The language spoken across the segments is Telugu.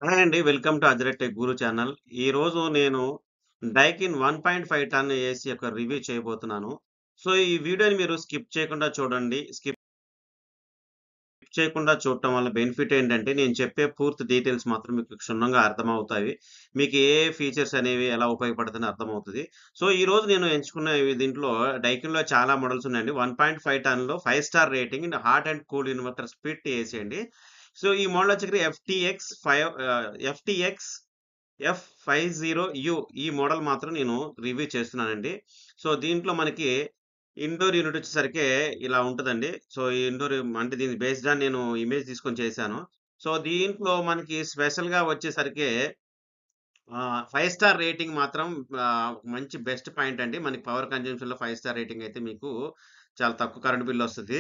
హాయ్ అండి. వెల్కమ్ టు అజ్రెట్ టెక్ గురు ఛానల్. ఈరోజు నేను డైకిన్ 1.5 టన్ ఏసీ యొక్క రివ్యూ చేయబోతున్నాను. సో, ఈ వీడియోని మీరు స్కిప్ చేయకుండా చూడండి. స్కిప్ చేయకుండా చూడటం వల్ల బెనిఫిట్ ఏంటంటే, నేను చెప్పే పూర్తి డీటెయిల్స్ మాత్రం మీకు క్షుణ్ణంగా అర్థమవుతాయి. మీకు ఏ ఫీచర్స్ అనేవి ఎలా ఉపయోగపడుతున్నాయో అర్థమవుతది. సో, ఈరోజు నేను ఎంచుకున్న దీంట్లో డైకిన్‌లో చాలా మోడల్స్ ఉన్నాయండి. 1.5 టన్‌లో 5 star rating and hot and cool inverter split AC అండి. సో, ఈ మోడల్ వచ్చేసరికి ఎఫ్‌టీఎక్స్ F50U ఈ మోడల్ మాత్రం నేను రివ్యూ చేస్తున్నానండి. సో, దీంట్లో మనకి ఇండోర్ యూనిట్ వచ్చేసరికి ఇలా ఉంటదండి. సో, ఈ ఇండోర్ అంటే దీన్ని బేస్డ్ ఆన్ నేను ఇమేజ్ తీసుకొని చేశాను. సో, దీంట్లో మనకి స్పెషల్‌గా వచ్చేసరికి 5 స్టార్ రేటింగ్ మాత్రం మంచి బెస్ట్ పాయింట్ అండి. మనకి పవర్ కన్జంప్షన్‌లో 5 స్టార్ రేటింగ్ అయితే మీకు చాలా తక్కువ కరెంట్ బిల్ వస్తది.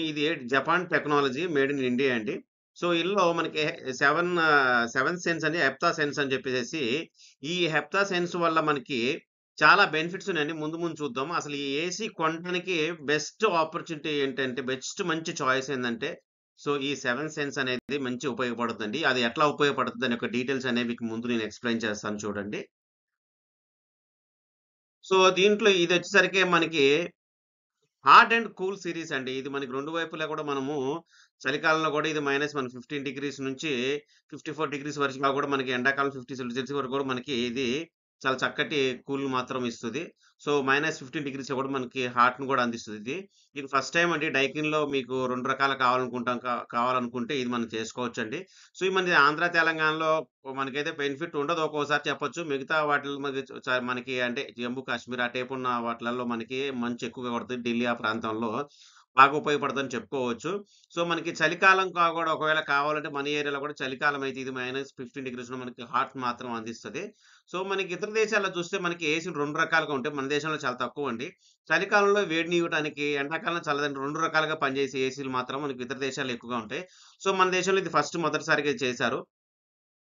ఇది Japan technology made in India అండి. సో, ఇందులో మనకి 7 సెన్స్ అని హెప్తా సెన్స్ అని చెప్పేసేసి ఈ హెప్తా సెన్స్ వల్ల మనకి చాలా బెనిఫిట్స్ ఉన్నాయండి. ముందు ముందు చూద్దాం. అసలు ఈ ఏసీ కొనడానికి బెస్ట్ ఆపర్చునిటీ ఏంటంటే బెస్ట్ మంచి చాయిస్ ఏందంటే సో, ఈ 7 సెన్స్ అనేది మంచి ఉపయోగపడుతుందండి. అది ఎట్లా ఉపయోగపడుతుందని ఒక డీటెయిల్స్ అనేవి మీకు ముందు నేను ఎక్స్‌ప్లెయిన్ చేస్తాను చూడండి. సో, దీంట్లో ఇదొచ్చేసరికి మనకి హాట్ అండ్ కూల్ సీరీస్ అండి. ఇది మనకి 2 వైపులా కూడా మనము చలికాలంలో కూడా ఇది మైనస్ మన 15 డిగ్రీస్ నుంచి 54 డిగ్రీస్ వరకులా కూడా మనకి ఎండాకాలం 50 సెల్సియస్ వరకు కూడా మనకి ఇది చాలా చక్కటి కూల్ మాత్రం ఇస్తది. సో, -15 డిగ్రీస్‌లో కూడా మనకి హాట్‌ని కూడా అందిస్తది ఇది. ఇది ఫస్ట్ టైమ్ అండి డైకిన్‌లో మీకు 2 రకాలు కావాలనుకుంటే ఇది మనం చేసుకోవచ్చండి. సో, ఈ మనది ఆంధ్ర, తెలంగాణలో మనకైతే బెనిఫిట్ ఉండదు ఒక్కోసారి చెప్పొచ్చు. మిగతా వాటిల్లో మనకి అంటే జమ్మూ కాశ్మీర్ ఆ టైప్ ఉన్న వాటిలల్లో మనకి మంచు ఎక్కువగా పడుతది. ఢిల్లీ ఆ ప్రాంతంలో బాగా ఉపయోగపడుతుందని చెప్పుకోవచ్చు. సో, మనకి చలికాలం కూడా ఒకవేళ కావాలంటే మన ఏరియాలో కూడా చలికాలం అయితే ఇది -15 డిగ్రీస్‌లో మనకి హాట్ మాత్రం అందిస్తది. సో, మనకి ఇతర దేశాల్లో చూస్తే మనకి ఏసీలు 2 రకాలుగా ఉంటాయి. మన దేశంలో చాలా తక్కువండి. చలికాలంలో వేడినివ్వటానికి, ఎండాకాలంలో చల్లదని 2 రకాలుగా పనిచేసే ఏసీలు మాత్రం మనకి ఇతర దేశాల్లో ఎక్కువగా ఉంటాయి. సో, మన దేశంలో ఇది మొదటిసారిగా ఇది చేశారు.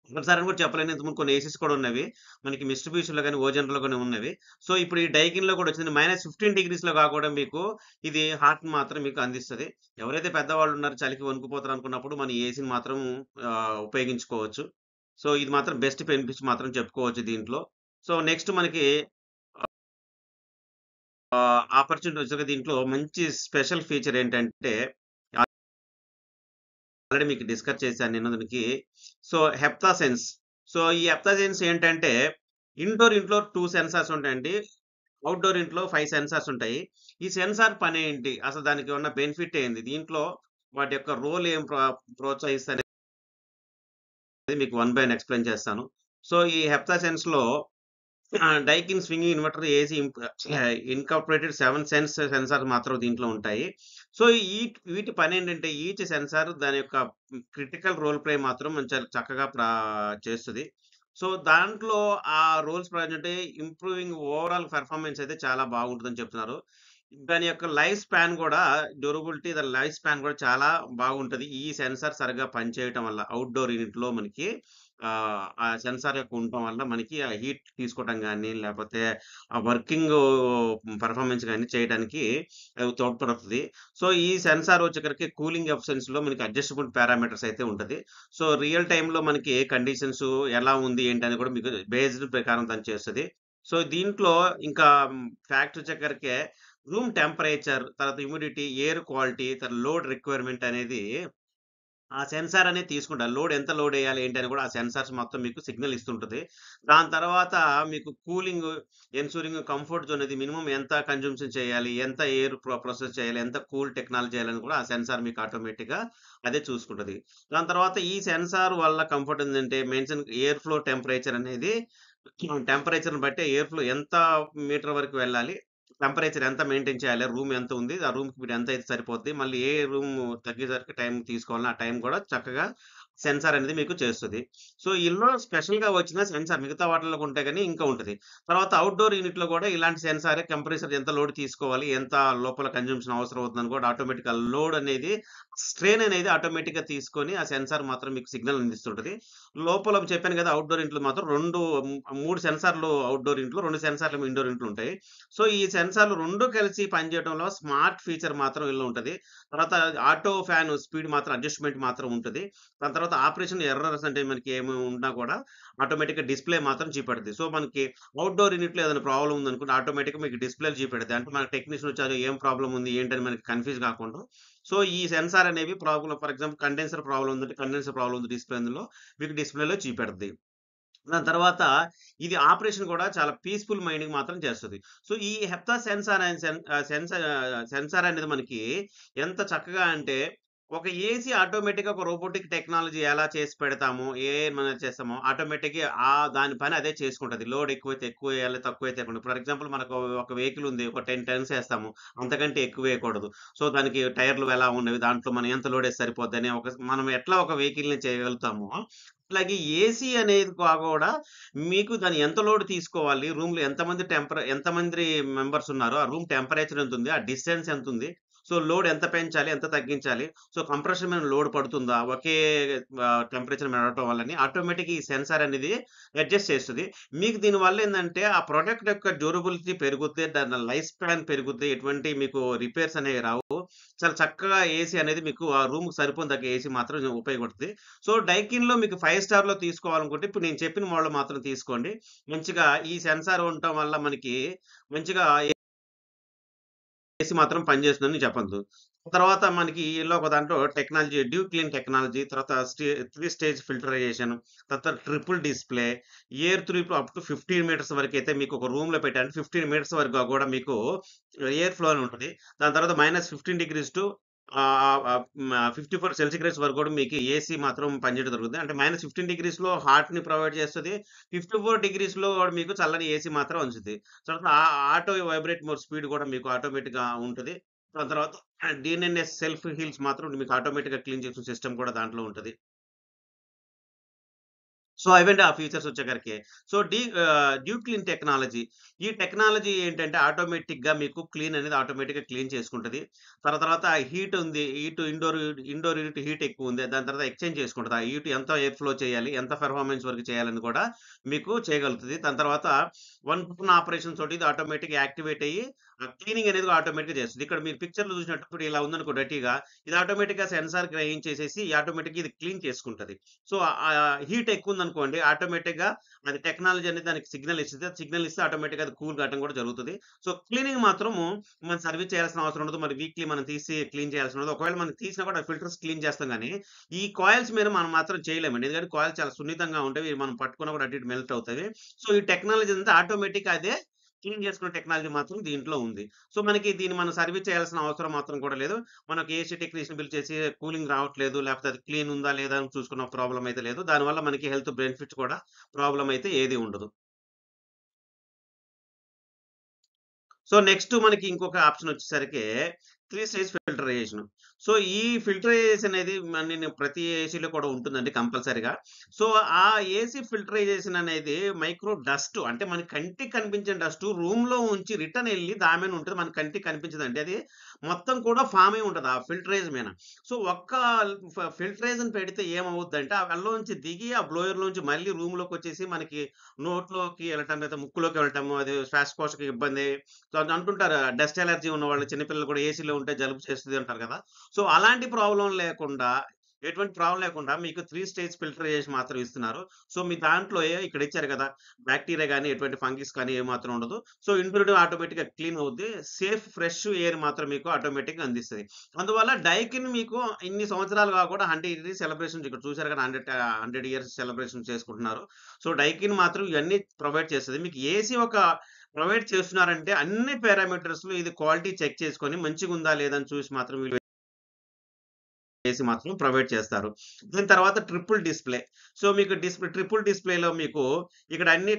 మొదటిసారి అని కూడా చెప్పలేను. ఇంతకుముందు కొన్ని ఏసీస్ కూడా ఉన్నవి. మనకి మిట్సుబిషిలో గాని, ఓజోన్‌లో గాని ఉన్నవి. సో, ఇప్పుడు ఈ డైకిన్‌లో కూడా వచ్చింది. -15 డిగ్రీస్‌లో కాకుండా మీకు ఇది హాట్‌ని మాత్రం మీకు అందిస్తది. ఎవరైతే పెద్దవాళ్ళు ఉన్నారో చలికి వణుకుపోతారు అనుకున్నప్పుడు మన ఏసీని మాత్రం ఉపయోగించుకోవచ్చు. సో, ఇది మాత్రం బెస్ట్ బెనిఫిట్స్ మాత్రం చెప్పుకోవచ్చు దీంట్లో. సో, నెక్స్ట్ మనకి ఆపర్చునిటీ వచ్చాక దీంట్లో మంచి స్పెషల్ ఫీచర్ ఏంటంటే ఆల్రెడీ మీకు డిస్కస్ చేశాను నేను దీనికి. So, హెప్తా sense. సో, ఈ హెప్తా సెన్స్ ఏంటంటే, ఇంట్లో 2 సెన్సార్స్ ఉంటాయండి. ఔట్‌డోర్ ఇంట్లో 5 సెన్సార్స్ ఉంటాయి. ఈ సెన్సార్ పనేంటి? అసలు దానికి ఉన్న బెనిఫిట్ ఏంది? దీంట్లో వాటి యొక్క రోల్ ఏం ప్రోత్సహిస్తది మీకు వన్ బై వన్ ఎక్స్‌ప్లెయిన్ చేస్తాను. సో, ఈ హెప్తా సెన్స్‌లో Daikin swinging inverter AC incorporated 7 sensor మాత్రం దీంట్లో ఉంటాయి. సో, వీటి పనేంటంటే ఈచ్ సెన్సార్ దాని యొక్క క్రిటికల్ రోల్ ప్లే మాత్రం చాలా చక్కగా చేస్తది. సో, దాంట్లో ఆ రోల్స్ ఏంటంటే ఇంప్రూవింగ్ ఓవరాల్ పెర్ఫార్మన్స్ అయితే చాలా బాగుంటుందని చెప్తున్నారు. దాని యొక్క లైఫ్ స్పాన్ గూడా దాని లైఫ్ స్పాన్ గూడా చాలా బాగుంటది. ఈ సెన్సార్ సరిగ్గా పనిచేయటం వల్ల అవుట్‌డోర్ యూనిట్‌లో మనకి ఆ సెన్సార్ యొక్క ఉండటం వల్ల మనకి ఆ హీట్ తీసుకోవటం గాని, లేపోతే ఆ వర్కింగు పెర్ఫార్మన్స్ గాని చేయడానికి అది తోడ్పడుతది. సో, ఈ సెన్సార్ వచ్చేసరికి కూలింగ్ ఎఫిషియన్సీలో మనకి అడ్జస్టబుల్ పారామీటర్స్ అయితే ఉంటది. సో, రియల్ టైమ్‌లో మనకి ఏ కండిషన్స్ ఎలా ఉంది ఏంటని కూడా మీకు బేస్డ్ ప్రకారం తను చేస్తది. సో, దీంట్లో ఇంకా ఫ్యాక్ట్ వచ్చేసరికి రూమ్ టెంపరేచర్, తర్వాత హ్యూమిడిటీ, ఎయిర్ క్వాలిటీ, తర్వాత లోడ్ రిక్వైర్మెంట్ అనేది ఆ సెన్సార్ అనేది తీసుకుంటా. ఎంత లోడెయ్యాలి ఏంటి అని కూడా ఆ సెన్సార్స్ మొత్తం మీకు సిగ్నల్ ఇస్తుంటది. దాని తర్వాత మీకు కూలింగ్, ఎన్షూరింగ్ కంఫర్ట్ జోన్ ఇది మినిమమ్ ఎంత కన్జంప్షన్ చేయాలి, ఎంత ఎయిర్ ప్రాసెస్ చేయాలి, ఎంత కూల్ టెక్నాలజీ చేయాలని కూడా ఆ సెన్సార్ మీకు ఆటోమేటిక్‌గా అదే చూసుకుంటది. దాని తర్వాత ఈ సెన్సార్ వల్ల కంఫర్ట్ ఏందంటే ఎయిర్ ఫ్లో టెంపరేచర్ అనేది టెంపరేచర్‌ని బట్టి ఎయిర్ ఫ్లో ఎంత మీటర్ వరకు వెళ్ళాలి, టెంపరేచర్ ఎంత మెయింటైన్ చేయాలి, రూమ్ ఎంత ఉంది, ఆ రూమ్‌కి మీరు ఎంతైతే సరిపోద్ది, మళ్ళీ ఏ రూమ్ తగ్గేసరికి టైం తీసుకోవాలో ఆ టైం కూడా చక్కగా సెన్సార్ అనేది మీకు చేస్తది. సో, ఇందులో స్పెషల్‌గా వచ్చిన సెన్సార్ మిగతా వాటిల్లో ఉంటే గాని ఇంకా ఉంటది. తర్వాత ఔట్‌డోర్ యూనిట్‌లో కూడా ఇలాంటి సెన్సారే టెంపరేచర్ ఎంత లోడ్ తీసుకోవాలి, ఎంత లోపల కన్జంప్షన్ అవసరం అవుతుందని కూడా ఆటోమేటిక్‌గా లోడ్ అనేది స్ట్రెయిన్ అనేది ఆటోమేటిక్‌గా తీసుకొని ఆ సెన్సార్ మాత్రం మీకు సిగ్నల్ అందిస్తుంటది. లోపల చెప్పాను కదా! ఔట్‌డోర్ ఇంట్లో మాత్రం 3 సెన్సార్‌లు ఔట్‌డోర్ ఇంట్లో, 2 సెన్సార్‌లు ఇండోర్ ఇంట్లో ఉంటాయి. సో, ఈ సెన్సార్‌లు 2 కలిసి పనిచేయడంలో స్మార్ట్ ఫీచర్ మాత్రం ఇందులో ఉంటది. తర్వాత ఆటో ఫ్యాన్ స్పీడ్ మాత్రం అడ్జస్ట్‌మెంట్ మాత్రం ఉంటది. దాని తర్వాత తర్వాత ఆపరేషన్ ఎర్రర్స్ అంటే మనకి ఏమి ఉన్నా కూడా ఆటోమేటిక్‌గా డిస్‌ప్లే మాత్రం చూపెడుద్ది. సో, మనకి అవుట్‌డోర్ యూనిట్‌లో ఏదైనా ప్రాబ్లమ్ ఉందనుకోండి ఆటోమేటిక్‌గా మీకు డిస్‌ప్లేలో చూపెడుద్ది. అంటే మన టెక్నీషియన్ వచ్చారు ఏం ప్రాబ్లమ్ ఉంది ఏంటని మనకి కన్‌ఫ్యూజ్ కాకుండా. సో, ఈ సెన్సార్ అనేవి problem for example condenser problem ఉందంటే కండెన్సర్ ప్రాబ్లమ్ ఉంది డిస్‌ప్లే అందులో మీకు డిస్‌ప్లేలో చూపెడుద్ది. దాని తర్వాత ఇది ఆపరేషన్ కూడా చాలా పీస్‌ఫుల్ మైండ్‌కి మాత్రం చేస్తది. సో, ఈ హెప్తా సెన్సార్ అనేది మనకి ఎంత చక్కగా అంటే, ఒక ఏసీ ఆటోమేటిక్‌గా ఒక రోబోటిక్ టెక్నాలజీ ఎలా చేసి పెడతామో, ఏఐ మనం చేస్తామో ఆటోమేటిక్‌గా దాని పని అదే చేసుకుంటది. లోడ్ ఎక్కువైతే ఎక్కువేయాలి, తక్కువైతే తక్కువ. ఫర్ ఎగ్జాంపుల్ మనకు ఒక వెహికల్ ఉంది. ఒక 10 టన్స్ ఏస్తాము. అంతకంటే ఎక్కువేయకూడదు. సో, దానికి టైర్‌లు ఎలా ఉన్నవి, దాంట్లో మనం ఎంత లోడేస్తే సరిపోద్దని మనం ఎట్లా ఒక వెహికల్‌ని చేయగలుగుతామో, అట్లాగే ఏసీ అనేది కూడా మీకు దాని ఎంత లోడ్ తీసుకోవాలి, రూమ్‌లో ఎంతమంది మెంబర్స్ ఉన్నారో, ఆ రూమ్ టెంపరేచర్ ఎంతుంది, ఆ డిస్టెన్స్ ఎంతుంది, సో, లోడ్ ఎంత పెంచాలి, ఎంత తగ్గించాలి, సో, కంప్రెషన్ మీద లోడ్ పడుతుందా, ఒకే టెంపరేచర్ నడవటం వల్లని ఆటోమేటిక్‌గా ఈ సెన్సార్ అనేది అడ్జస్ట్ చేస్తది. మీకు దీనివల్ల ఏందంటే, ఆ ప్రొడక్ట్ యొక్క డ్యూరబిలిటీ పెరుగుద్ది, దాని లైఫ్ స్పాన్ పెరుగుద్ది, ఎటువంటి మీకు రిపేర్స్ అనేవి రావు. చాలా చక్కగా ఏసీ అనేది మీకు ఆ రూమ్‌కి సరిపోను ఏసీ మాత్రం ఉపయోగపడుతది. సో, డైకిన్‌లో మీకు 5 స్టార్‌లో తీసుకోవాలనుకుంటే, ఇప్పుడు నేను చెప్పిన మోడల్ మాత్రం తీసుకోండి. మంచిగా ఈ సెన్సార్ ఉండటం వల్ల మనకి మంచిగా ఏసీ మాత్రం పనిచేస్తుందని చెప్పొద్దు. తర్వాత మనకి ఈళ్ళో ఒక దాంట్లో టెక్నాలజీ డ్యూ క్లీన్ టెక్నాలజీ, తర్వాత 3 స్టేజ్ ఫిల్టరైజేషన్, తర్వాత triple display, air through up to 15 meters వరకైతే మీకు ఒక రూమ్‌లో పెట్టారంటే 15 మీటర్స్ వరకు గూడా మీకు ఎయిర్ ఫ్లో అని ఉంటది. దాని తర్వాత -15 డిగ్రీస్ టు 54 సెంటిగ్రేడ్స్ వరకు గూడా మీకు ఏసీ మాత్రం పనిచేయడం జరుగుతుంది. అంటే -15 డిగ్రీస్‌లో హాట్‌ని ప్రొవైడ్ చేస్తది. 54 డిగ్రీస్‌లో మీకు చల్లని ఏసీ మాత్రం ఉంచుద్ది. తర్వాత ఆటో వైబ్రేట్ మోడ్ స్పీడ్ గూడా మీకు ఆటోమేటిక్‌గా ఉంటది. దాని తర్వాత డీఎన్ఎస్ సెల్ఫ్ హీల్స్ మాత్రం మీకు ఆటోమేటిక్‌గా క్లీన్ చేసే సిస్టమ్ కూడా దాంట్లో ఉంటది. సో, అవండి ఆ ఫీచర్స్ వచ్చేసరికి. So, due clean technology. ఈ టెక్నాలజీ ఏంటంటే ఆటోమేటిక్‌గా మీకు క్లీన్ అనేది ఆటోమేటిక్‌గా క్లీన్ చేసుకుంటది. తర్వాత హీట్ ఉంది. ఇండోర్ యూనిట్ హీట్ ఎక్కువుంది. దాని తర్వాత ఎక్స్‌చేంజ్ చేసుకుంటది. ఆ హీట్ ఎంత ఎయిర్ ఫ్లో చేయాలి, ఎంత పెర్ఫార్మన్స్ వరకు చేయాలని కూడా మీకు చేయగలుగుతది. దాని తర్వాత వన్ బటన్ ఆపరేషన్ తోటి ఇది ఆటోమేటిక్‌గా యాక్టివేట్ అయ్యి క్లీనింగ్ అనేది ఆటోమేటిక్‌గా చేస్తది. ఇక్కడ మీరు పిక్చర్‌లో చూసినట్టు ఇప్పుడు ఇలా ఉందనుకో డర్టీగా ఇది ఆటోమేటిక్‌గా సెన్సార్ గ్రహించేసేసి ఆటోమేటిక్‌గా ఇది క్లీన్ చేసుకుంటది. సో, హీట్ ఎక్కువుందనుకోండి ఆటోమేటిక్‌గా అది టెక్నాలజీ అనేది దానికి సిగ్నల్ ఇస్తది. అది సిగ్నల్ ఇస్తే ఆటోమేటిక్‌గా అది కూల్ కావటం కూడా జరుగుతది. సో, క్లీనింగ్ మాత్రము మనం సర్విస్ చేయాల్సిన అవసరం ఉండదు. మరి వీక్లీ మనం తీసి క్లీన్ చేయాల్సిన ఉండదు. ఒకవేళ మనం తీసినా కూడా ఫిల్టర్స్ క్లీన్ చేస్తాం గానీ, ఈ కాయిల్స్ మీద మనం మాత్రం చేయలేమండి. ఎందుకంటే కాయిల్స్ చాలా సున్నితంగా ఉంటాయి. ఇవి మనం పట్టుకున్నా కూడా అటు ఇటు మెల్ట్ అవుతవి. సో, ఈ టెక్నాలజీ అంతా ఆటోమేటిక్‌గా అదే క్లీన్ చేసుకునే టెక్నాలజీ మాత్రం దీంట్లో ఉంది. సో, మనకి దీన్ని మనం సర్విస్ చేయాల్సిన అవసరం మాత్రం కూడా లేదు. మనకి ఏసీ టెక్నీషియన్ పిలిచేసి కూలింగ్ రావట్లేదు, లేకపోతే అది క్లీన్ ఉందా లేదా అని చూసుకున్న ప్రాబ్లమ్ అయితే లేదు. దానివల్ల మనకి హెల్త్ బెనిఫిట్స్ కూడా ప్రాబ్లమ్ అయితే ఏది ఉండదు. సో, నెక్స్ట్ మనకి ఇంకొక ఆప్షన్ వచ్చేసరికి 3 స్టేజ్ ఫిల్టరైజేషన్. సో, ఈ ఫిల్టరైజేషన్ అనేది నేను ప్రతి ఏసీలో కూడా ఉంటుందండి కంపల్సరీగా. సో, ఆ ఏసీ ఫిల్టరైజేషన్ అనేది మైక్రో డస్ట్ అంటే మన కంటికి కనిపించని డస్ట్ రూమ్‌లో ఉంచి రిటర్న్ ఎళ్లి దాని మీద ఉంటది. మన కంటికి కనిపించదండి. అది మొత్తం కూడా ఫార్మ్ అయ్యి ఉంటది ఆ ఫిల్టరేజ్ మీద. సో, ఒక్క ఫిల్టరేషన్ పెడితే ఏమవుద్దంటే, అందులోంచి దిగి ఆ బ్లోయర్‌లోంచి మళ్ళీ రూమ్‌లోకొచ్చేసి మనకి నోట్లోకి ఎళ్ళటం, లేదా ముక్కులోకి వెళ్ళటము, అది శ్వాసకోశక ఇబ్బంది. సో, అది అంటుంటారు డస్ట్ అలర్జీ ఉన్నవాళ్ళు చిన్న పిల్లలు కూడా ఏసీలో ఉంటే జలుబు చేస్తది అంటారు కదా! సో, అలాంటి ప్రాబ్లమ్ లేకుండా, ఎటువంటి ప్రాబ్లమ్ లేకుండా మీకు 3 స్టేజ్ ఫిల్టరైజేషన్ మాత్రం ఇస్తున్నారు. సో, మీ దాంట్లో ఇక్కడ ఇచ్చారు కదా! బాక్టీరియా గాని, ఎటువంటి ఫంగస్ కానీ ఏమాత్రం ఉండదు. సో, ఇంట్రూడ్ ఆటోమేటిక్‌గా క్లీన్ అవుద్ది. సేఫ్ ఫ్రెష్ ఎయిర్ మాత్రం మీకు ఆటోమేటిక్‌గా అందిస్తది. అందువల్ల డైకిన్ మీకు ఇన్ని సంవత్సరాలుగా కూడా 100 ఇయర్స్ సెలబ్రేషన్స్ ఇక్కడ చూసారు కదా! 100 ఇయర్స్ సెలబ్రేషన్ చేసుకుంటున్నారు. సో, డైకిన్ మాత్రం ఇవన్నీ ప్రొవైడ్ చేస్తది. మీకు ఏసీ ఒక ప్రొవైడ్ చేస్తున్నారంటే అన్ని పారామీటర్స్‌లో ఇది క్వాలిటీ చెక్ చేసుకొని మంచిగుందా లేదా అని చూసి మాత్రం వీళ్ళు ఏసీ మాత్రం ప్రొవైడ్ చేస్తారు. దీని తర్వాత ట్రిపుల్ డిస్‌ప్లే. సో, మీకు ట్రిపుల్ డిస్‌ప్లేలో మీకు ఇక్కడ అన్ని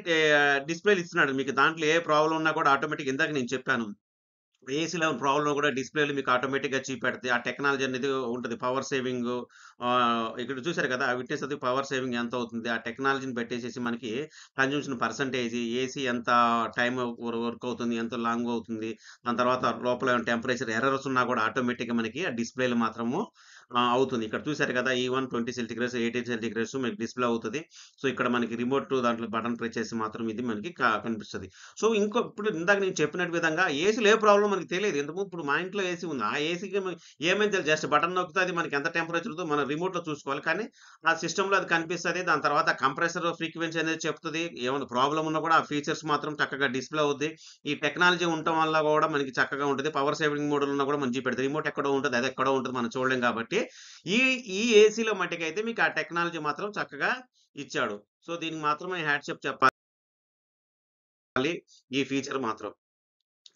డిస్‌ప్లేలు ఇస్తున్నాడు. మీకు దాంట్లో ఏ ప్రాబ్లమ్ ఉన్నా కూడా ఆటోమేటిక్‌గా ఇందాక నేను చెప్పాను. ఏసీలో ప్రాబ్లమ్ కూడా డిస్‌ప్లేలు మీకు ఆటోమేటిక్‌గా చూపెడతాయి. ఆ టెక్నాలజీ అనేది ఉంటది. పవర్ సేవింగు ఇక్కడ చూసారు కదా! విట్నెస్ అది పవర్ సేవింగ్ ఎంత అవుతుంది. ఆ టెక్నాలజీని పెట్టేసేసి మనకి కన్జంప్షన్ పర్సెంటేజ్, ఏసీ ఎంత టైమ్ వర్క్ అవుతుంది, ఎంత లాంగ్ అవుతుంది. దాని తర్వాత లోపల టెంపరేచర్ ఎర్రర్స్ ఉన్నా కూడా ఆటోమేటిక్‌గా మనకి ఆ డిస్‌ప్లేలు మాత్రము అవుతుంది. ఇక్కడ చూసారు కదా! ఈవెన్ 20 సెంటిగ్రేడ్స్, 18 సెంటిగ్రేడ్స్ మీకు డిస్‌ప్లే అవుతది. సో, ఇక్కడ మనకి రిమోట్ దాంట్లో బటన్ ప్రెస్ చేసి మాత్రం ఇది మనకి కనిపిస్తది. సో, ఇప్పుడు ఇందాక నేను చెప్పినట్టు విధంగా ఏసీలో ఏ ప్రాబ్లమ్ మనకు తెలీదు. ఇప్పుడు మా ఇంట్లో ఏసీ ఉంది. ఆ ఏసీకి ఏమైంది తెలీదు. జస్ట్ బటన్ నొక్కితే అది మనకి ఎంత టెంపరేచర్ ఉందో మనం రిమోట్‌లో చూసుకోవాలి. కానీ ఆ సిస్టమ్‌లో అది కనిపిస్తది. దాని తర్వాత కంప్రెసర్ ఫ్రీక్వెన్సీ అనేది చెప్తది. ఏమన్నా ప్రాబ్లమ్ ఉన్నా కూడా ఆ ఫీచర్స్ మాత్రం చక్కగా డిస్‌ప్లే అవుద్ది. ఈ టెక్నాలజీ ఉండటం వల్ల కూడా మనకి చక్కగా ఉంటది. పవర్ సేవింగ్ మోడ్‌లో ఉన్నా కూడా మనకి చూపెడతది. రిమోట్ ఎక్కడో ఉంటది. అది ఎక్కడో ఉంటది. మనం చూడలేం కాబట్టి ఈ ఈ ఏసీలో మట్టుకైతే మీకు ఆ టెక్నాలజీ మాత్రం చక్కగా ఇచ్చాడు. సో, దీనికి మాత్రమే హ్యాట్సాప్ చెప్పాలి. ఈ ఫీచర్ మాత్రం.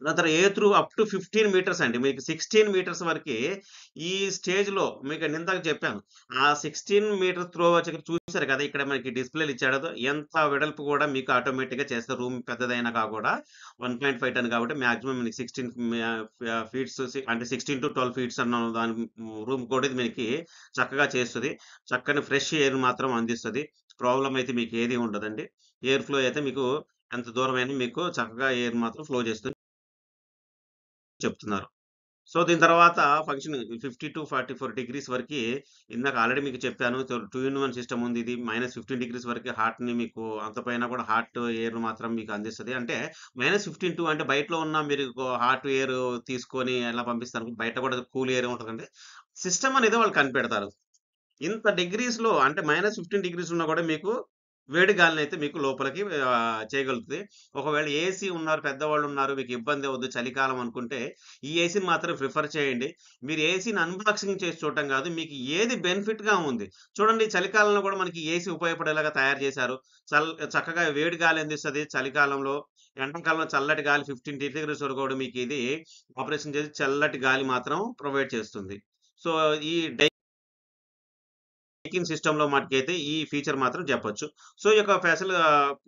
దాని తర్వాత air through up to 15 meters అండి. మీకు 16 మీటర్స్ వరకి ఈ స్టేజ్‌లో మీకు ఇందాక చెప్పాను. ఆ 16 మీటర్ త్రో వచ్చి చూసారు కదా! ఇక్కడ మనకి డిస్‌ప్లేలు ఇచ్చాడు. ఎంత వెడల్పు కూడా మీకు ఆటోమేటిక్‌గా చేస్తారు. రూమ్ పెద్దదైనా కూడా 1.5 టన్ కాబట్టి మాక్సిమం మీకు 16 ఫీట్స్ అంటే 16-12 ఫీట్స్ అన్న దాని రూమ్ కూడా ఇది మనకి చక్కగా చేస్తది. చక్కని ఫ్రెష్ ఎయిర్ మాత్రం అందిస్తది. ప్రాబ్లమ్ అయితే మీకు ఏది ఉండదండి. ఎయిర్ ఫ్లో అయితే మీకు ఎంత దూరమైనా మీకు చక్కగా ఎయిర్ మాత్రం ఫ్లో చేస్తుంది చెప్తున్నారు. సో, దీని తర్వాత ఫంక్షన్ 50-44 డిగ్రీస్ వరకి ఇందాక ఆల్రెడీ మీకు చెప్పాను. 2 ఇన్ 1 సిస్టమ్ ఉంది. ఇది -15 డిగ్రీస్ వరకు హాట్‌ని మీకు అంత పైన కూడా హాట్ ఎయిర్ మాత్రం మీకు అందిస్తది. అంటే -15 అంటే బయటలో ఉన్న మీరు హాట్ ఎయిర్ తీసుకొని ఎలా పంపిస్తారు? బయట కూడా కూల్ ఎయిరే ఉంటదండి. సిస్టమ్ అనేది వాళ్ళు కనిపెడతారు. ఇంత డిగ్రీస్‌లో అంటే -15 డిగ్రీస్ ఉన్నా కూడా మీకు వేడి గాలినైతే మీకు లోపలికి చేయగలుగుతది. ఒకవేళ ఏసీ ఉన్నారు, పెద్దవాళ్ళున్నారు, మీకు ఇబ్బంది అవ్వద్దు చలికాలం అనుకుంటే, ఈ ఏసీని మాత్రం ప్రిఫర్ చేయండి. మీరు ఏసీని అన్బాక్సింగ్ చేసి చూడటం కాదు. మీకు ఏది బెనిఫిట్‌గా ఉంది. చూడండి చలికాలంలో కూడా మనకి ఏసీ ఉపయోగపడేలాగా తయారు చేశారు. చక్కగా వేడి గాలి అందిస్తది చలికాలంలో. ఎండాకాలంలో చల్లటి గాలి 15 డిగ్రీస్ వరకు కూడా మీకు ఇది ఆపరేషన్ చేసి చల్లటి గాలి మాత్రం ప్రొవైడ్ చేస్తుంది. సో, ఈ బ్రేకింగ్ సిస్టమ్‌లో మట్టుకైతే ఈ ఫీచర్ మాత్రం చెప్పొచ్చు. సో, ఈ యొక్క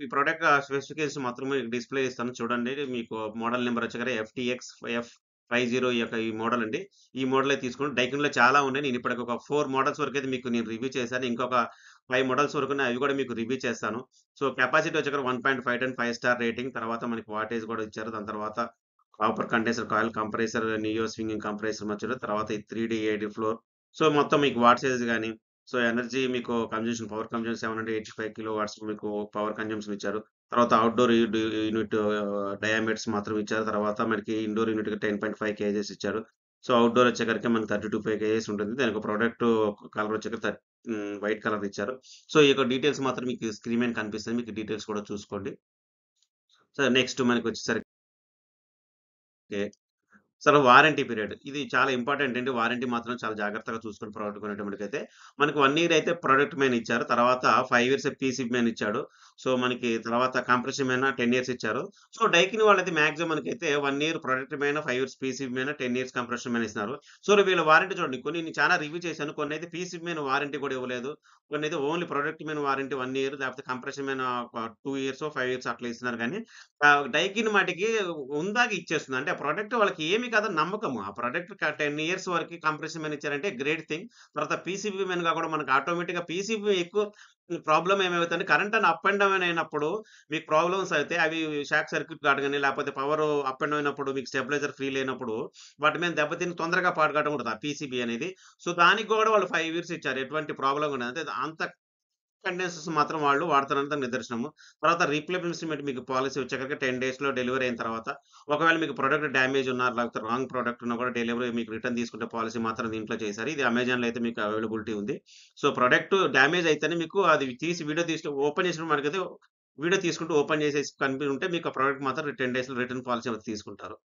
ఈ ప్రొడక్ట్ స్పెసిఫికేషన్స్ మాత్రం మీకు డిస్‌ప్లే ఇస్తాను చూడండి. మీకు మోడల్ నంబర్ వచ్చేసరికి ఎఫ్‌టీఎక్స్ F50 ఈ మోడల్ అండి. ఈ మోడలే తీసుకోండి. డైకిన్‌లో చాలా ఉన్నాయి. నేను ఇప్పటికి ఒక 4 మోడల్స్ వరకైతే మీకు నేను రివ్యూ చేశాను. ఇంకొక 5 మోడల్స్ వరకున్నాయి. అవి కూడా మీకు రివ్యూ చేస్తాను. సో, కెపాసిటీ వచ్చేసరికి 1.5 టన్ 5 స్టార్ రేటింగ్. తర్వాత మనకి వాటేజ్ కూడా ఇచ్చారు. దాని తర్వాత copper condenser coil compressor, neo swinging compressor మధ్యలో తర్వాత ఈ 3 ఏడీ ఫ్లోర్. సో, మొత్తం మీకు వాటేజ్ గాని సో, ఎనర్జీ మీకు పవర్ కన్జంప్షన్ 785 కిలో వాట్స్ మీకు పవర్ కన్జంప్షన్ ఇచ్చారు. తర్వాత అవుట్‌డోర్ యూనిట్ డయామీటర్స్ మాత్రం ఇచ్చారు. తర్వాత మనకి ఇండోర్ యూనిట్‌కి 10.5 కేజీస్ ఇచ్చారు. సో, అవుట్‌డోర్ వచ్చేసరికి మనకి 32.5 కేజీస్ ఉంటుంది. దానికి ప్రొడక్ట్ కలర్ వచ్చేసరికి వైట్ కలర్ ఇచ్చారు. సో, ఈ యొక్క డీటెయిల్స్ మాత్రం మీకు స్క్రీన్ మీద కనిపిస్తాయి. మీకు డీటెయిల్స్ కూడా చూసుకోండి. సో, నెక్స్ట్ మనకొచ్చేసరికి అసలు వారంటీ పీరియడ్. ఇది చాలా ఇంపార్టెంట్ అండి. వారంటీ మాత్రం చాలా జాగ్రత్తగా చూసుకొని ప్రోడక్ట్ కొనేటప్పటికైతే. మనకు 1 ఇయర్ అయితే ప్రొడక్ట్ మీద ఇచ్చారు. తర్వాత 5 ఇయర్స్ పీసీబీ మీద ఇచ్చాడు. సో, మనకి తర్వాత కంప్రెషన్ మీద 10 ఇయర్స్ ఇచ్చారు. సో, డైకిన్ వాళ్ళైతే మాక్సిమం మనకైతే 1 ఇయర్ ప్రొడక్ట్ మీద, 5 ఇయర్స్ పీసీబీ మీద, 10 ఇయర్స్ కంప్రెషన్ మీద ఇస్తున్నారు. సో, వీళ్ళ వారంటీ చూడండి. కొన్ని నేను చాలా రివ్యూ చేశాను. కొన్నైతే పీసీబీ మీద వారంటీ కూడా ఇవ్వలేదు. కొన్నైతే ఓన్లీ ప్రొడక్ట్ మీద వారంటీ 1 ఇయర్ లేకపోతే కంప్రెషన్ మీద ఒక 2 ఇయర్సో, 5 ఇయర్స్ అట్లా ఇస్తున్నారు గానీ డైకిన్ మటికి ఉందాక ఇచ్చేస్తుంది. అంటే ఆ ప్రొడక్ట్ వాళ్ళకి ఏమి కాదని నమ్మకము. ఆ ప్రొడక్ట్ 10 ఇయర్స్ వరకి కంప్రెషన్ మీద ఇచ్చారంటే గ్రేట్ థింగ్. తర్వాత పీసీబీ మీదగా కూడా మనకు ఆటోమేటిక్‌గా పీసీబీ ఎక్కువ ప్రాబ్లమ్ ఏమవుతుందంటే కరెంట్ అప్ అండ్ డౌన్ అయినప్పుడు మీకు ప్రాబ్లమ్స్ అయితే అవి షార్ట్ సర్క్యూట్ కావడం గాని, లేకపోతే పవర్ అప్ అండ్ డౌన్ అయినప్పుడు మీకు స్టెబిలైజర్ ఫ్రీ లేనప్పుడు వాటి మీద దెబ్బతిని తొందరగా పాడుకోవడం ఉంటది ఆ పీసీబీ అనేది. సో, దానికి కూడా వాళ్ళు 5 ఇయర్స్ ఇచ్చారు. ఎటువంటి ప్రాబ్లమ్ కూడా అంటే అంత కండెన్సర్స్ మాత్రం వాళ్ళు వాడుతున్నారని దానికి నిదర్శనము. తర్వాత రీప్లేస్‌మెంట్ మీకు పాలిసీ వచ్చేసరికి 10 డేస్‌లో డెలివరీ అయిన తర్వాత, ఒకవేళ మీకు ప్రొడక్ట్ డ్యామేజ్ ఉన్నా, లేకపోతే రాంగ్ ప్రొడక్ట్ ఉన్నా కూడా డెలివరీ మీకు రిటర్న్ తీసుకునే పాలిసీ మాత్రం దీంట్లో చేశారు. ఇది అమెజాన్‌లో అయితే మీకు అవైలబిలిటీ ఉంది. సో, ప్రొడక్ట్ డ్యామేజ్ అయితేనే మీకు అది వీడియో తీసి ఓపెన్ చేసినప్పుడు మనకైతే వీడియో తీసుకుంటూ ఓపెన్ చేసేసి ఉంటే మీకు ఆ ప్రొడక్ట్ మాత్రం 10 డేస్‌లో రిటర్న్ పాలిసీ అనేది తీసుకుంటారు.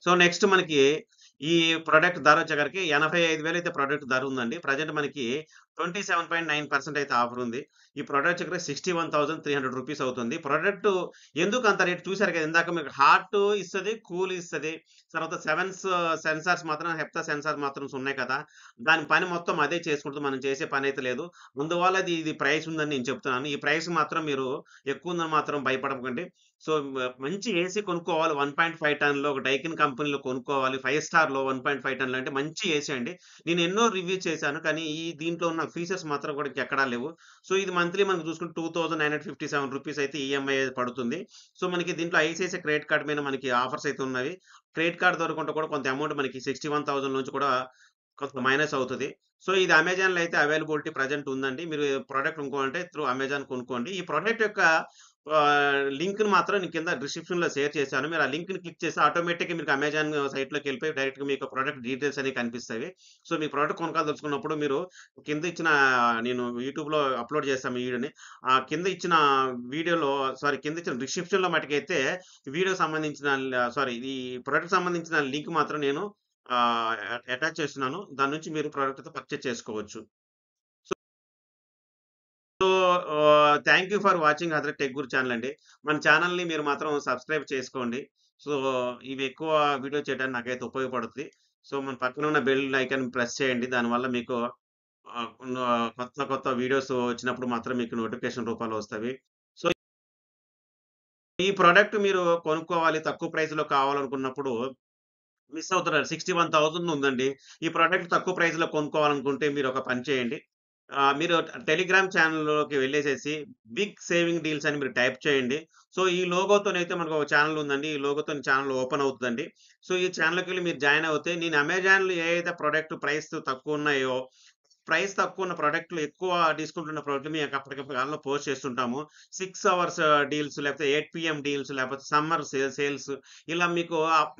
సో, నెక్స్ట్ మనకి ఈ ప్రొడక్ట్ ధరొచ్చేసరికి 85,000 అయితే ప్రొడక్ట్ ధర ఉందండి. ప్రెజెంట్ మనకి 27.9% అయితే ఆఫర్ ఉంది. ఈ ప్రొడక్ట్ వచ్చేసరికి 61,300 రూపీస్ అవుతుంది. ప్రొడక్ట్ ఎందుకు అంత రేట్ చూసారు కదా! ఇందాక మీకు హాట్ ఇస్తది, కూల్ ఇస్తది. తర్వాత సెన్సార్స్ మాత్రం హెప్తా సెన్సార్ మాత్రం ఉన్నాయి కదా! దాని పని మొత్తం అదే చేసుకుంటది. మనం చేసే పనైతే లేదు. అందువల్ల ఇది ప్రైస్ ఉందని నేను చెప్తున్నాను. ఈ ప్రైస్ మాత్రం మీరు ఎక్కువ ఉందని మాత్రం భయపడకండి. సో, మంచి ఏసీ కొనుక్కోవాలి 1.5 టన్‌లో ఒక డైకిన్ కంపెనీలో కొనుక్కోవాలి. 5 స్టార్‌లో 1.5 టన్నులు అంటే మంచి ఏసీ అండి. నేను ఎన్నో రివ్యూ చేశాను. కానీ దీంట్లో ఉన్న ఫీచర్స్ మాత్రం కూడా ఇంకెక్కడా లేవు. సో, ఇది మంత్లీ మనకు చూసుకుంటే రూ. 2957 అయితే ఈఎంఐ పడుతుంది. సో, మనకి దీంట్లో ఐసీఐసీఐ క్రెడిట్ కార్డ్ మీద మనకి ఆఫర్స్ అయితే ఉన్నవి. క్రెడిట్ కార్డ్ దొరకకుండా కూడా కొంత అమౌంట్ మనకి 61,000 నుంచి కూడా కొంత మైనస్ అవుతది. సో, ఇది అమెజాన్‌లో అయితే అవైలబిలిటీ ప్రెజెంట్ ఉందండి. మీరు ప్రొడక్ట్ కొనుక్కోవాలంటే త్రూ అమెజాన్ కొనుక్కోండి. ఈ ప్రొడక్ట్ యొక్క లింక్‌ని మాత్రం నేను కింద డిస్క్రిప్షన్‌లో షేర్ చేశాను. మీరు ఆ లింక్‌ని క్లిక్ చేస్తే ఆటోమేటిక్‌గా మీకు అమెజాన్ సైట్‌లోకెళ్ళిపోయి డైరెక్ట్‌గా మీకు ప్రొడక్ట్ డీటెయిల్స్ అనేవి కనిపిస్తవి. సో, మీ ప్రొడక్ట్ కొనుక్కోదలుచుకున్నప్పుడు మీరు కింద ఇచ్చిన నేను యూట్యూబ్‌లో అప్‌లోడ్ చేశాను ఈ వీడియోని. కింద ఇచ్చిన వీడియోలో కింద ఇచ్చిన డిస్క్రిప్షన్‌లో మటుకైతే వీడియోకి సంబంధించిన ఈ ప్రొడక్ట్‌కి సంబంధించిన లింక్ మాత్రం నేను అటాచ్ చేస్తున్నాను. దాని నుంచి మీరు ప్రొడక్ట్ అయితే పర్చేజ్ చేసుకోవచ్చు. So, thank you for watching Hazrat tech guru channel అండి. మన ఛానెల్‌ని మీరు మాత్రం సబ్స్క్రైబ్ చేసుకోండి. సో, ఇవి ఎక్కువ వీడియో చేయడానికి నాకైతే ఉపయోగపడుద్ది. సో, మన పక్కన ఉన్న బెల్ ఐకాన్ ప్రెస్ చేయండి. దానివల్ల మీకు కొత్త కొత్త వీడియోస్ వచ్చినప్పుడు మాత్రం మీకు నోటిఫికేషన్ రూపాల్లో వస్తవి. సో, ఈ ప్రొడక్ట్ మీరు కొనుక్కోవాలి తక్కువ ప్రైస్‌లో కావాలనుకున్నప్పుడు మిస్ అవుతున్నారు. 61,000 ఉందండి. ఈ ప్రొడక్ట్ తక్కువ ప్రైస్‌లో కొనుక్కోవాలనుకుంటే మీరొక పని చేయండి. మీరు టెలిగ్రామ్ ఛానెల్‌లోకి వెళ్ళేసేసి బిగ్ సేవింగ్ డీల్స్ అని మీరు టైప్ చేయండి. సో, ఈ లోగోతోనైతే మనకు ఒక ఛానెల్ ఉందండి. ఈ లోగోతోని ఛానెల్ ఓపెన్ అవుతదండి. సో, ఈ ఛానెల్‌లోకెళ్ళి మీరు జాయిన్ అవుతే నేను అమెజాన్‌లో ఏ అయితే ప్రొడక్ట్ ప్రైస్ తక్కువున్నాయో ప్రైస్ తక్కువున్న ప్రొడక్ట్‌లు ఎక్కువ డిస్కౌంట్ ఉన్న ప్రొడక్ట్‌లు మేము అప్పటికప్పుడు కాలంలో పోస్ట్ చేస్తుంటాము. 6 అవర్స్ డీల్స్ లేకపోతే 8 పీఎం డీల్స్ లేకపోతే సమ్మర్ సేల్స్ ఇలా మీకు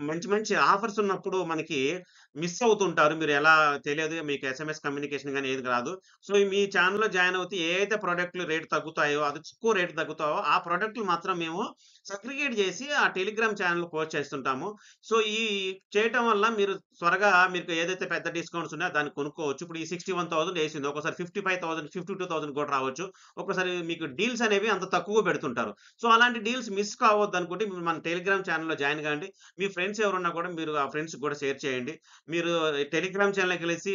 మంచి మంచి ఆఫర్స్ ఉన్నప్పుడు మనకి మిస్ అవుతుంటారు. మీరు ఎలా తెలియదు. మీకు ఎస్ఎంఎస్ కమ్యూనికేషన్ గాని ఏది రాదు. సో, మీ ఛానెల్‌లో జాయిన్ అవుతే ఏ అయితే ప్రొడక్ట్‌లు రేట్ తగ్గుతాయో అది ఎక్కువ రేట్ తగ్గుతాయో ఆ ప్రొడక్ట్‌లు మాత్రం మేము సెగ్రిగేట్ చేసి ఆ టెలిగ్రామ్ ఛానెల్‌లో పోస్ట్ చేస్తుంటాము. సో, చేయటం వల్ల మీరు త్వరగా మీకు ఏదైతే పెద్ద డిస్కౌంట్స్ ఉన్నాయో దాన్ని కొనుక్కోవచ్చు. ఇప్పుడు ఈ 61,000 ఏసింది. ఒక్కోసారి 55,000, 52,000 కూడా రావచ్చు. ఒక్కోసారి మీకు డీల్స్ అనేవి అంత తక్కువ పెడుతుంటారు. సో, అలాంటి డీల్స్ మిస్ కావద్దనుకుంటే మీరు మన టెలిగ్రామ్ ఛానెల్‌లో జాయిన్ గాండి. మీ ఫ్రెండ్స్ ఎవరున్నా కూడా మీరు ఆ ఫ్రెండ్స్‌కి కూడా షేర్ చేయండి. మీరు టెలిగ్రామ్ ఛానెల్‌కెళ్ళేసి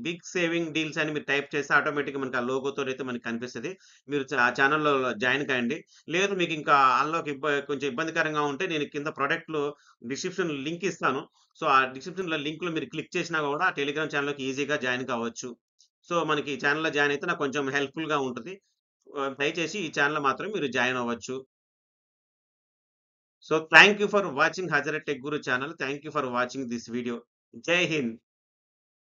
బిగ్ సేవింగ్ డీల్స్ అని మీరు టైప్ చేస్తే ఆటోమేటిక్‌గా మనకు ఆ లోగోతోనైతే మనకు కనిపిస్తది. మీరు ఆ ఛానెల్‌లో జాయిన్ కాండి. లేదు మీకు ఇంకా ఆళ్ళోకి కొంచెం ఇబ్బందికరంగా ఉంటే నేను కింద ప్రొడక్ట్‌లో డిస్క్రిప్షన్ లింక్ ఇస్తాను. సో, ఆ డిస్క్రిప్షన్‌లో లింక్‌లో మీరు క్లిక్ చేసినా కూడా ఆ టెలిగ్రామ్ ఛానెల్‌లోకి ఈజీగా జాయిన్ కావచ్చు. సో, మనకి ఈ ఛానెల్‌లో జాయిన్ అయితే నాకు కొంచెం హెల్ప్‌ఫుల్‌గా ఉంటది. దయచేసి ఈ ఛానెల్‌లో మాత్రం మీరు జాయిన్ అవ్వచ్చు. So, thank you for watching Hazrat tech guru channel. Thank you for watching this video. జై హింద్.